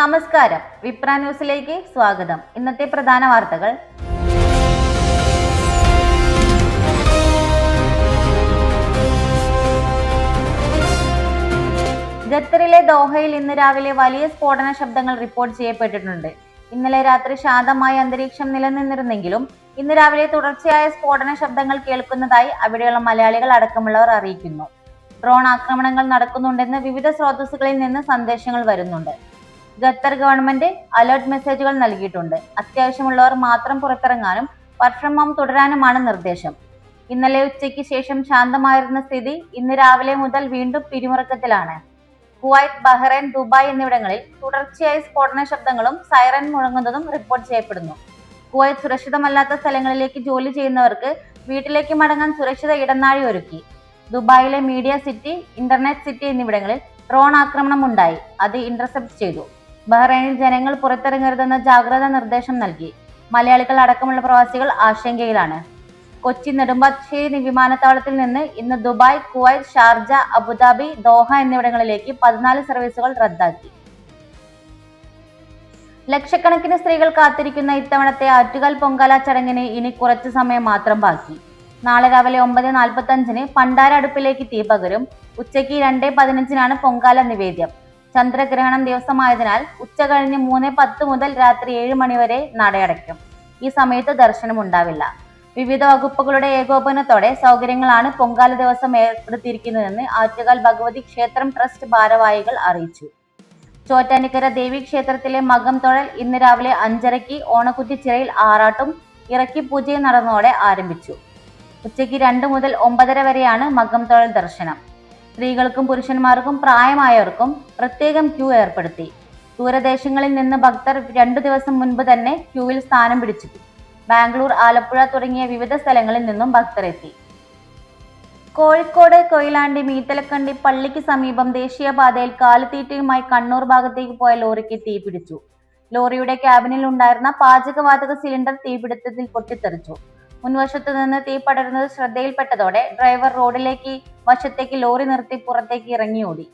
നമസ്കാരം, വിപ്ര ന്യൂസിലേക്ക് സ്വാഗതം. ഇന്നത്തെ പ്രധാന വാർത്തകൾ. ഖത്തറിലെ ദോഹയിൽ ഇന്ന് രാവിലെ വലിയ സ്ഫോടന ശബ്ദങ്ങൾ റിപ്പോർട്ട് ചെയ്യപ്പെട്ടിട്ടുണ്ട്. ഇന്നലെ രാത്രി ശാന്തമായ അന്തരീക്ഷം നിലനിന്നിരുന്നെങ്കിലും ഇന്ന് രാവിലെ തുടർച്ചയായ സ്ഫോടന ശബ്ദങ്ങൾ കേൾക്കുന്നതായി അവിടെയുള്ള മലയാളികൾ അടക്കമുള്ളവർ അറിയിക്കുന്നു. ഡ്രോൺ ആക്രമണങ്ങൾ നടക്കുന്നുണ്ടെന്ന് വിവിധ സ്രോതസ്സുകളിൽ നിന്ന് സന്ദേശങ്ങൾ വരുന്നുണ്ട്. ഖത്തർ ഗവൺമെന്റ് അലർട്ട് മെസ്സേജുകൾ നൽകിയിട്ടുണ്ട്. അത്യാവശ്യമുള്ളവർ മാത്രം പുറത്തിറങ്ങാനും വർക്ക് ഫ്രം ഹോം തുടരാനുമാണ് നിർദ്ദേശം. ഇന്നലെ ഉച്ചയ്ക്ക് ശേഷം ശാന്തമായിരുന്ന സ്ഥിതി ഇന്ന് രാവിലെ മുതൽ വീണ്ടും പിരിമുറുക്കത്തിലാണ്. കുവൈറ്റ്, ബഹ്റൈൻ, ദുബായ് എന്നിവിടങ്ങളിൽ തുടർച്ചയായി സ്ഫോടന ശബ്ദങ്ങളും സൈറൻ മുഴങ്ങുന്നതും റിപ്പോർട്ട് ചെയ്യപ്പെടുന്നു. കുവൈറ്റ് സുരക്ഷിതമല്ലാത്ത സ്ഥലങ്ങളിലേക്ക് ജോലി ചെയ്യുന്നവർക്ക് വീട്ടിലേക്ക് മടങ്ങാൻ സുരക്ഷിത ഇടനാഴി ഒരുക്കി. ദുബായിലെ മീഡിയ സിറ്റി, ഇന്റർനെറ്റ് സിറ്റി എന്നിവിടങ്ങളിൽ ഡ്രോൺ ആക്രമണം ഉണ്ടായി. അത് ഇന്റർസെപ്റ്റ് ചെയ്തു. ബഹ്റൈനിൽ ജനങ്ങൾ പുറത്തിറങ്ങരുതെന്ന ജാഗ്രതാ നിർദ്ദേശം നൽകി. മലയാളികൾ അടക്കമുള്ള പ്രവാസികൾ ആശങ്കയിലാണ്. കൊച്ചി നെടുമ്പാശ്ശേരി വിമാനത്താവളത്തിൽ നിന്ന് ഇന്ന് Dubai, Kuwait, Sharjah, Abu Dhabi, Doha എന്നിവിടങ്ങളിലേക്ക് 14 സർവീസുകൾ റദ്ദാക്കി. ലക്ഷക്കണക്കിന് സ്ത്രീകൾ കാത്തിരിക്കുന്ന ഇത്തവണത്തെ ആറ്റുകാൽ പൊങ്കാല ചടങ്ങിന് ഇനി കുറച്ചു സമയം മാത്രം ബാക്കി. നാളെ രാവിലെ 9:45 പണ്ടാര അടുപ്പിലേക്ക് തീ പകരും. ഉച്ചയ്ക്ക് 2:15 പൊങ്കാല നിവേദ്യം. ചന്ദ്രഗ്രഹണം ദിവസമായതിനാൽ ഉച്ച കഴിഞ്ഞ് 3:10 മുതൽ രാത്രി 7 മണി വരെ നടയടയ്ക്കും. ഈ സമയത്ത് ദർശനം ഉണ്ടാവില്ല. വിവിധ വകുപ്പുകളുടെ ഏകോപനത്തോടെ സൗകര്യങ്ങളാണ് പൊങ്കാല ദിവസം ഏർപ്പെടുത്തിയിരിക്കുന്നതെന്ന് ആറ്റുകാൽ ഭഗവതി ക്ഷേത്രം ട്രസ്റ്റ് ഭാരവാഹികൾ അറിയിച്ചു. ചോറ്റാനിക്കര ദേവി ക്ഷേത്രത്തിലെ മകം തൊഴൽ ഇന്ന് രാവിലെ 5:30 ഓണക്കുറ്റിച്ചിറയിൽ ആറാട്ടും ഇറക്കി പൂജയും നടന്നതോടെ ആരംഭിച്ചു. ഉച്ചയ്ക്ക് 2 മുതൽ 9:30 വരെയാണ് മകം തൊഴൽ ദർശനം. സ്ത്രീകൾക്കും പുരുഷന്മാർക്കും പ്രായമായവർക്കും പ്രത്യേകം ക്യൂ ഏർപ്പെടുത്തി. ദൂരദേശങ്ങളിൽ നിന്ന് ഭക്തർ 2 ദിവസം മുൻപ് തന്നെ ക്യൂവിൽ സ്ഥാനം പിടിച്ചു. ബാംഗ്ലൂർ, ആലപ്പുഴ തുടങ്ങിയ വിവിധ സ്ഥലങ്ങളിൽ നിന്നും ഭക്തർ എത്തി. കോഴിക്കോട് കൊയിലാണ്ടി മീത്തലക്കണ്ടി പള്ളിക്ക് സമീപം ദേശീയപാതയിൽ കാലിത്തീറ്റയുമായി കണ്ണൂർ ഭാഗത്തേക്ക് പോയ ലോറിക്ക് തീപിടിച്ചു. ലോറിയുടെ ക്യാബിനിൽ ഉണ്ടായിരുന്ന പാചകവാതക സിലിണ്ടർ തീപിടുത്തത്തിൽ പൊട്ടിത്തെറിച്ചു. മുൻവശത്തു നിന്ന് തീ പടരുന്നത് ശ്രദ്ധയിൽപ്പെട്ടതോടെ ഡ്രൈവർ റോഡിലേക്ക് വശത്തേക്ക് ലോറി നിർത്തി പുറത്തേക്ക് ഇറങ്ങിയോടി.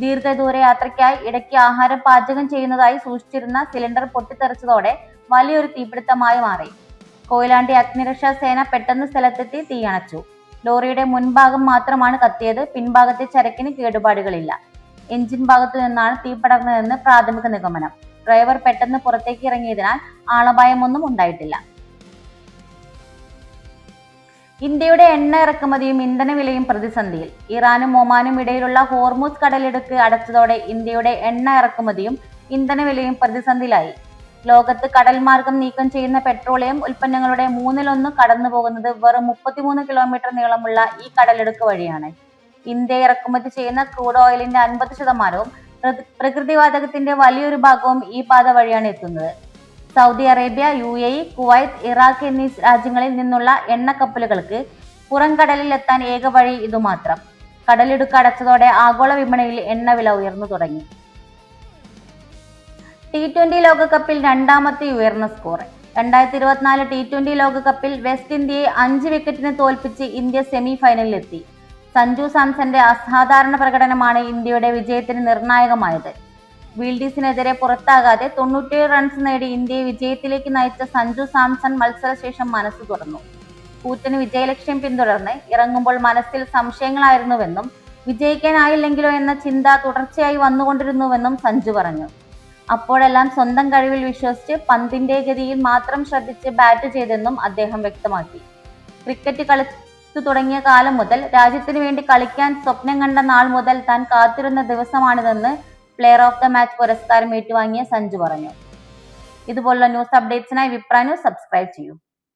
ദീർഘദൂര യാത്രയ്ക്കായി ഇടയ്ക്ക് ആഹാരം പാചകം ചെയ്യുന്നതായി സൂക്ഷിച്ചിരുന്ന സിലിണ്ടർ പൊട്ടിത്തെറിച്ചതോടെ വലിയൊരു തീപിടുത്തമായി മാറി. കൊയിലാണ്ടി അഗ്നിരക്ഷാ സേന പെട്ടെന്ന് സ്ഥലത്തെത്തി തീയണച്ചു. ലോറിയുടെ മുൻഭാഗം മാത്രമാണ് കത്തിയത്. പിൻഭാഗത്തെ ചരക്കിന് കേടുപാടുകളില്ല. എഞ്ചിൻ ഭാഗത്തു നിന്നാണ് തീ പടർന്നതെന്ന് പ്രാഥമിക നിഗമനം. ഡ്രൈവർ പെട്ടെന്ന് പുറത്തേക്ക് ഇറങ്ങിയതിനാൽ ആളപായമൊന്നും ഉണ്ടായിട്ടില്ല. ഇന്ത്യയുടെ എണ്ണ ഇറക്കുമതിയും ഇന്ധനവിലയും പ്രതിസന്ധിയിൽ. ഇറാനും ഒമാനും ഇടയിലുള്ള ഹോർമുസ് കടലിടുക്ക് അടച്ചതോടെ ഇന്ത്യയുടെ എണ്ണ ഇറക്കുമതിയും ഇന്ധനവിലയും പ്രതിസന്ധിയിലായി. ലോകത്ത് കടൽ മാർഗം നീക്കം ചെയ്യുന്ന പെട്രോളിയം ഉൽപ്പന്നങ്ങളുടെ 1/3 കടന്നു പോകുന്നത് വെറും 33 കിലോമീറ്റർ നീളമുള്ള ഈ കടലിടുക്ക് വഴിയാണ്. ഇന്ത്യ ഇറക്കുമതി ചെയ്യുന്ന ക്രൂഡ് ഓയിലിന്റെ 50%, പ്രകൃതിവാതകത്തിന്റെ വലിയൊരു ഭാഗവും ഈ പാത വഴിയാണ് എത്തുന്നത്. Saudi Arabia, UAE, Kuwait, Iraq എന്നീ രാജ്യങ്ങളിൽ നിന്നുള്ള എണ്ണക്കപ്പലുകൾക്ക് പുറംകടലിൽ എത്താൻ ഏക വഴി ഇതുമാത്രം. കടലിടുക്ക് അടച്ചതോടെ ആഗോള വിപണിയിൽ എണ്ണ വില ഉയർന്നു തുടങ്ങി. T20 ലോകകപ്പിൽ രണ്ടാമത്തെ ഉയർന്ന സ്കോർ. 2024 T20 ലോകകപ്പിൽ വെസ്റ്റ് ഇന്ത്യയെ 5 വിക്കറ്റിന് തോൽപ്പിച്ച് ഇന്ത്യ സെമി ഫൈനലിലെത്തി. സഞ്ജു സാംസന്റെ അസാധാരണ പ്രകടനമാണ് ഇന്ത്യയുടെ വിജയത്തിന് നിർണായകമായത്. വിൽഡീസിനെതിരെ പുറത്താകാതെ 97 റൺസ് നേടി ഇന്ത്യയെ വിജയത്തിലേക്ക് നയിച്ച സഞ്ജു സാംസൺ മത്സരശേഷം മനസ്സ് തുറന്നു. കൂറ്റന് വിജയലക്ഷ്യം പിന്തുടർന്ന് ഇറങ്ങുമ്പോൾ മനസ്സിൽ സംശയങ്ങളായിരുന്നുവെന്നും വിജയിക്കാനായില്ലെങ്കിലോ എന്ന ചിന്ത തുടർച്ചയായി വന്നുകൊണ്ടിരുന്നുവെന്നും സഞ്ജു പറഞ്ഞു. അപ്പോഴെല്ലാം സ്വന്തം കഴിവിൽ വിശ്വസിച്ച് പന്തിന്റെ ഗതിയിൽ മാത്രം ശ്രദ്ധിച്ച് ബാറ്റ് ചെയ്തെന്നും അദ്ദേഹം വ്യക്തമാക്കി. ക്രിക്കറ്റ് കളിച്ചു തുടങ്ങിയ കാലം മുതൽ രാജ്യത്തിനു വേണ്ടി കളിക്കാൻ സ്വപ്നം കണ്ട നാൾ മുതൽ താൻ കാത്തിരുന്ന ദിവസമാണിതെന്ന് പ്ലെയർ ഓഫ് ദ മാച്ച് പുരസ്കാരം ഏറ്റുവാങ്ങിയ സഞ്ജു പറഞ്ഞു. ഇതുപോലുള്ള ന്യൂസ് അപ്ഡേറ്റ്സിനായി വിപ്ര ന്യൂസ് സബ്സ്ക്രൈബ് ചെയ്യൂ.